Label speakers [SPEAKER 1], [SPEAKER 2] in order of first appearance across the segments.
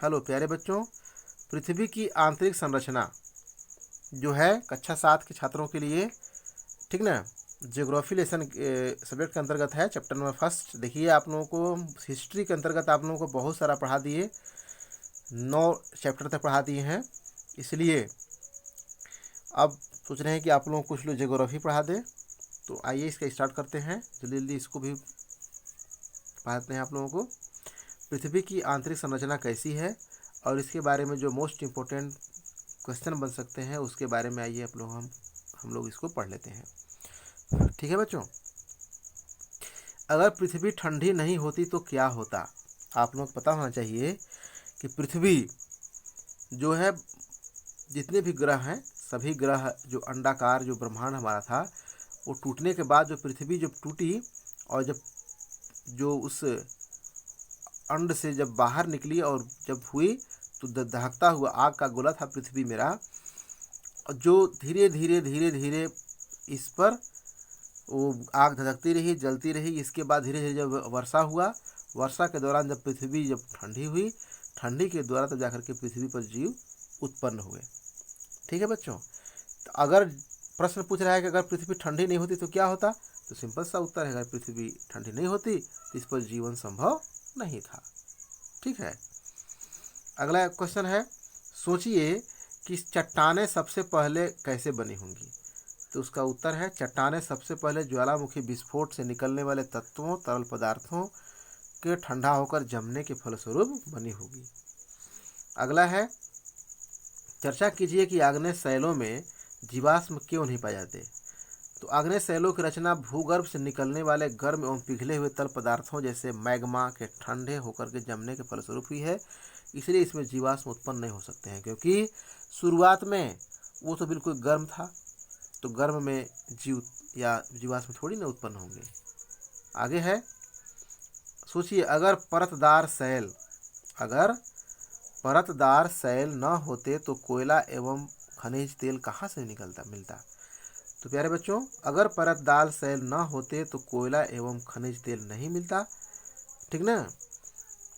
[SPEAKER 1] Hello प्यारे बच्चों, पृथ्वी की आंतरिक संरचना जो है कक्षा 7 के छात्रों के लिए, ठीक ना, ज्योग्राफी लेसन सब्जेक्ट के अंतर्गत है। चैप्टर नंबर फर्स्ट देखिए, आप लोगों को हिस्ट्री के अंतर्गत आप लोगों को बहुत सारा पढ़ा दिए, 9 चैप्टर तक पढ़ा दिए हैं। इसलिए अब सोच रहे हैं कि आप लोगों को कुछ लोग ज्योग्राफी पढ़ा दें। तो आइए इसका स्टार्ट करते हैं, जल्दी जल्दी इसको भी पढ़ाते हैं आप लोगों को। पृथ्वी की आंतरिक संरचना कैसी है और इसके बारे में जो मोस्ट इम्पोर्टेंट क्वेश्चन बन सकते हैं उसके बारे में आइए आप लोग हम लोग इसको पढ़ लेते हैं। ठीक है बच्चों, अगर पृथ्वी ठंडी नहीं होती तो क्या होता? आप लोग को पता होना चाहिए कि पृथ्वी जो है, जितने भी ग्रह हैं, सभी ग्रह जो अंडाकार जो ब्रह्मांड हमारा था, वो टूटने के बाद जो पृथ्वी जब टूटी और जब जो उस अंड से जब बाहर निकली और जब हुई तो दहकता हुआ आग का गोला था पृथ्वी मेरा, जो धीरे धीरे धीरे धीरे इस पर वो आग धधकती रही, जलती रही। इसके बाद धीरे धीरे जब वर्षा हुआ, वर्षा के दौरान जब पृथ्वी जब ठंडी हुई, ठंडी के द्वारा तब जाकर के पृथ्वी पर जीव उत्पन्न हुए। ठीक है बच्चों, तो अगर प्रश्न पूछ रहा है कि अगर पृथ्वी ठंडी नहीं होती तो क्या होता, तो सिंपल सा उत्तर है, अगर पृथ्वी ठंडी नहीं होती तो इस पर जीवन संभव नहीं था। ठीक है, अगला क्वेश्चन है, सोचिए कि चट्टानें सबसे पहले कैसे बनी होंगी? तो उसका उत्तर है, चट्टानें सबसे पहले ज्वालामुखी विस्फोट से निकलने वाले तत्वों, तरल पदार्थों के ठंडा होकर जमने के फलस्वरूप बनी होगी। अगला है, चर्चा कीजिए कि आग्नेय शैलों में जीवाश्म क्यों नहीं पाए जाते? तो आग्नेय शैलों की रचना भूगर्भ से निकलने वाले गर्म एवं पिघले हुए तरल पदार्थों जैसे मैग्मा के ठंडे होकर के जमने के फलस्वरूप हुई है। इसलिए इसमें जीवाश्म उत्पन्न नहीं हो सकते हैं, क्योंकि शुरुआत में वो तो बिल्कुल गर्म था, तो गर्म में जीव या जीवाश्म थोड़ी ना उत्पन्न होंगे। आगे है, सोचिए अगर परतदार शैल न होते तो कोयला एवं खनिज तेल कहाँ से मिलता? तो प्यारे बच्चों, अगर परतदार शैल न होते तो कोयला एवं खनिज तेल नहीं मिलता। ठीक ना।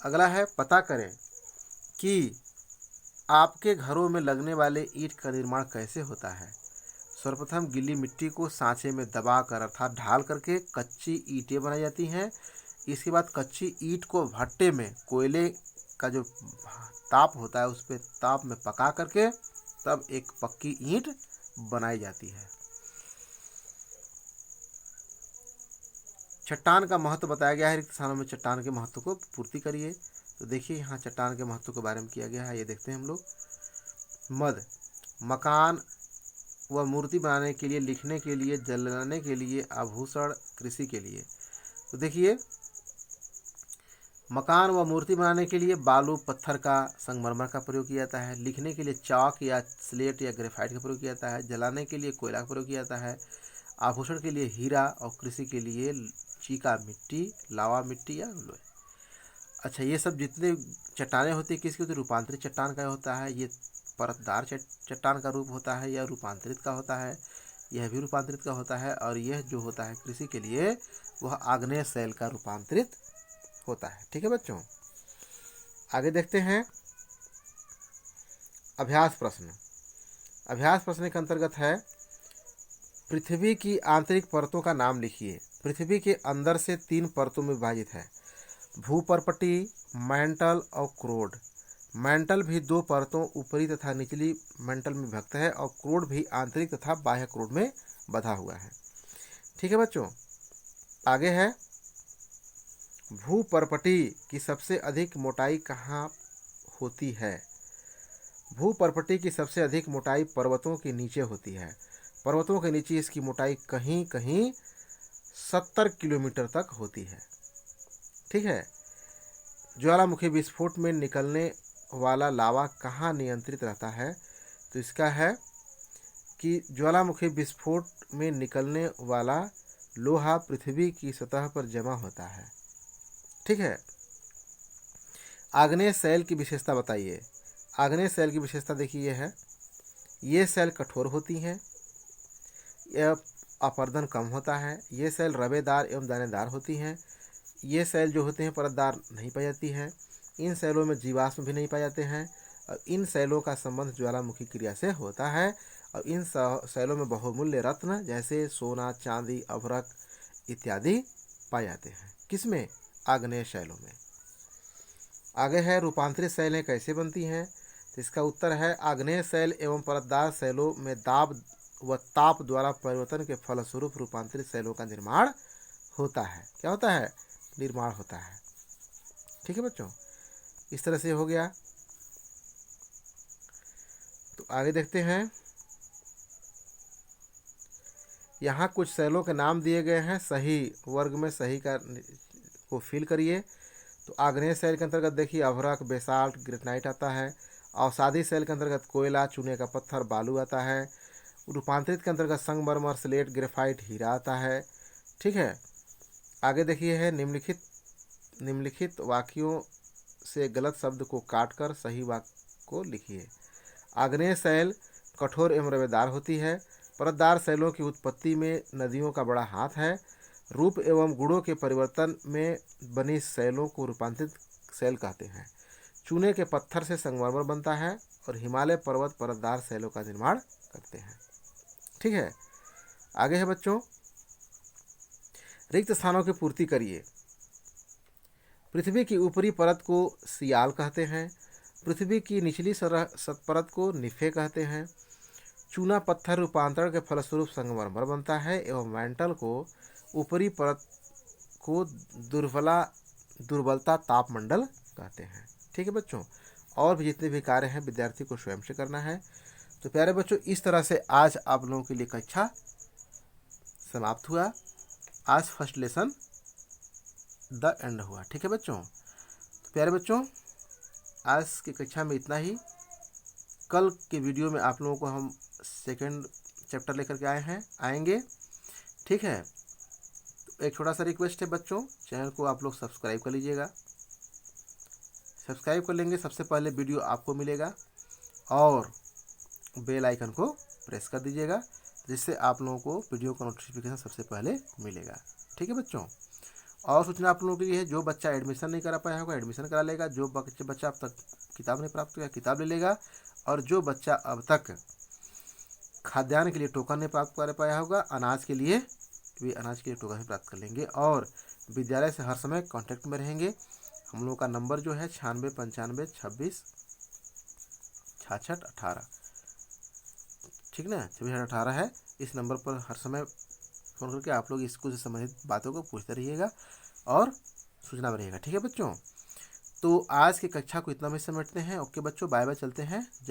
[SPEAKER 1] अगला है, पता करें कि आपके घरों में लगने वाले ईंट का निर्माण कैसे होता है। सर्वप्रथम गीली मिट्टी को सांचे में दबा कर अर्थात ढाल करके कच्ची ईंटें बनाई जाती हैं। इसके बाद कच्ची ईंट को भट्टे में कोयले का जो ताप होता है उस पर ताप में पका करके तब एक पक्की ईंट बनाई जाती है। चट्टान का महत्व बताया गया है, रिक्त स्थानों में चट्टान के महत्व को पूर्ति करिए। तो देखिए यहाँ चट्टान के महत्व के बारे में किया गया है, ये देखते हैं हम लोग। मद, मकान व मूर्ति बनाने के लिए, लिखने के लिए, जलाने के लिए, आभूषण, कृषि के लिए। तो देखिए, मकान व मूर्ति बनाने के लिए बालू पत्थर का, संगमरमर का प्रयोग किया जाता है। लिखने के लिए चाक या स्लेट या ग्रेफाइट का प्रयोग किया जाता है। जलाने के लिए कोयला का प्रयोग किया जाता है। आभूषण के लिए हीरा और कृषि के लिए चीका मिट्टी, लावा मिट्टी या लोहे। अच्छा, ये सब जितने चट्टानें होती है किसकी होती है? रूपांतरित चट्टान का होता है। ये परतदार चट्टान का रूप होता है, यह रूपांतरित का होता है, यह भी रूपांतरित का होता है। और यह जो होता है कृषि के लिए, वह आग्नेय शैल का रूपांतरित होता है। ठीक है बच्चों, आगे देखते हैं अभ्यास प्रश्न। अभ्यास प्रश्न के अंतर्गत है, पृथ्वी की आंतरिक परतों का नाम लिखिए। पृथ्वी के अंदर से 3 परतों में विभाजित है, भूपर्पटी, मैंटल और क्रोड। मैंटल भी 2 परतों, ऊपरी तथा निचली मैंटल में विभक्त है, और क्रोड भी आंतरिक तथा बाह्य क्रोड में बंधा हुआ है। ठीक है बच्चों, आगे है, भूपर्पटी की सबसे अधिक मोटाई कहाँ होती है? भूपर्पटी की सबसे अधिक मोटाई पर्वतों के नीचे होती है। पर्वतों के नीचे इसकी मोटाई कहीं कहीं 70 किलोमीटर तक होती है। ठीक है। ज्वालामुखी विस्फोट में निकलने वाला लावा कहाँ नियंत्रित रहता है? तो इसका है कि ज्वालामुखी विस्फोट में निकलने वाला लोहा पृथ्वी की सतह पर जमा होता है। ठीक है। आग्नेय शैल की विशेषता बताइए। आग्नेय शैल की विशेषता देखिए, ये है, ये शैल कठोर होती हैं, यह अपरदन कम होता है, ये शैल रवेदार एवं दानेदार होती हैं, ये शैल जो होते हैं परतदार नहीं पाई जाती है, इन शैलों में जीवाश्म भी नहीं पाए जाते हैं और इन शैलों का संबंध ज्वालामुखी क्रिया से होता है और इन शैलों में बहुमूल्य रत्न जैसे सोना, चांदी, अभ्रक इत्यादि पाए जाते हैं। किसमें? आग्नेय शैलों में। आगे है रूपांतरित शैलें कैसे बनती हैं? तो इसका उत्तर है आग्नेय शैल एवं परतदार शैलों में दाब व ताप द्वारा परिवर्तन के फलस्वरूप रूपांतरित शैलों का निर्माण होता है। क्या होता है? निर्माण होता है। ठीक है बच्चों, इस तरह से हो गया। तो आगे देखते हैं, यहाँ कुछ शैलों के नाम दिए गए हैं, सही वर्ग में सही का को फिल करिए। तो आग्नेय शैल के अंतर्गत देखिए अभ्रक, बेसाल्ट, ग्रेनाइट आता है। अवसादी शैल के अंतर्गत कोयला, चूने का पत्थर, बालू आता है। रूपांतरित के अंतर्गत संगमरमर, स्लेट, ग्रेफाइट, हीरा आता है। ठीक है, आगे देखिए है निम्नलिखित वाक्यों से गलत शब्द को काटकर सही वाक्य को लिखिए। आग्नेय शैल कठोर एवं रवेदार होती है। परतदार शैलों की उत्पत्ति में नदियों का बड़ा हाथ है। रूप एवं गुणों के परिवर्तन में बनी शैलों को रूपांतरित शैल कहते हैं। चूने के पत्थर से संगमरमर बनता है और हिमालय पर्वत परतदार शैलों का निर्माण करते हैं। ठीक है, आगे है बच्चों, रिक्त स्थानों की पूर्ति करिए। पृथ्वी की ऊपरी परत को सियाल कहते हैं। पृथ्वी की निचली सतपरत को निफे कहते हैं। चूना पत्थर रूपांतरण के फलस्वरूप संगमरमर बनता है एवं मैंटल को ऊपरी परत को दुर्बलता तापमंडल कहते हैं। ठीक है बच्चों, और भी जितने भी कार्य हैं विद्यार्थी को स्वयं से करना है। तो प्यारे बच्चों, इस तरह से आज आप लोगों के लिए कक्षा समाप्त हुआ। आज फर्स्ट लेसन द एंड हुआ। ठीक है बच्चों, तो प्यारे बच्चों, आज की कक्षा में इतना ही। कल के वीडियो में आप लोगों को हम सेकंड चैप्टर लेकर के आएंगे। ठीक है, तो एक छोटा सा रिक्वेस्ट है बच्चों, चैनल को आप लोग सब्सक्राइब कर लीजिएगा। सब्सक्राइब कर लेंगे, सबसे पहले वीडियो आपको मिलेगा और बेल आइकन को प्रेस कर दीजिएगा, जिससे आप लोगों को वीडियो का नोटिफिकेशन सबसे पहले मिलेगा। ठीक है बच्चों, और सूचना आप लोगों के लिए है, जो बच्चा एडमिशन नहीं करा पाया होगा एडमिशन करा लेगा। जो बच्चा अब तक किताब नहीं प्राप्त किया किताब ले लेगा। और जो बच्चा अब तक खाद्यान्न के लिए टोकन नहीं प्राप्त कर पाया होगा, अनाज के लिए टोकन भी प्राप्त कर लेंगे। और विद्यालय से हर समय कांटेक्ट में रहेंगे। हम लोगों का नंबर जो है 96 95 26 66 18, ठीक ना, 26 18 है। इस नंबर पर हर समय फ़ोन करके आप लोग स्कूल से संबंधित बातों को पूछते रहिएगा और सूचना में रहिएगा। ठीक है बच्चों, तो आज की कक्षा को इतना में समेटते हैं। ओके बच्चों, बाय बाय, चलते हैं। जय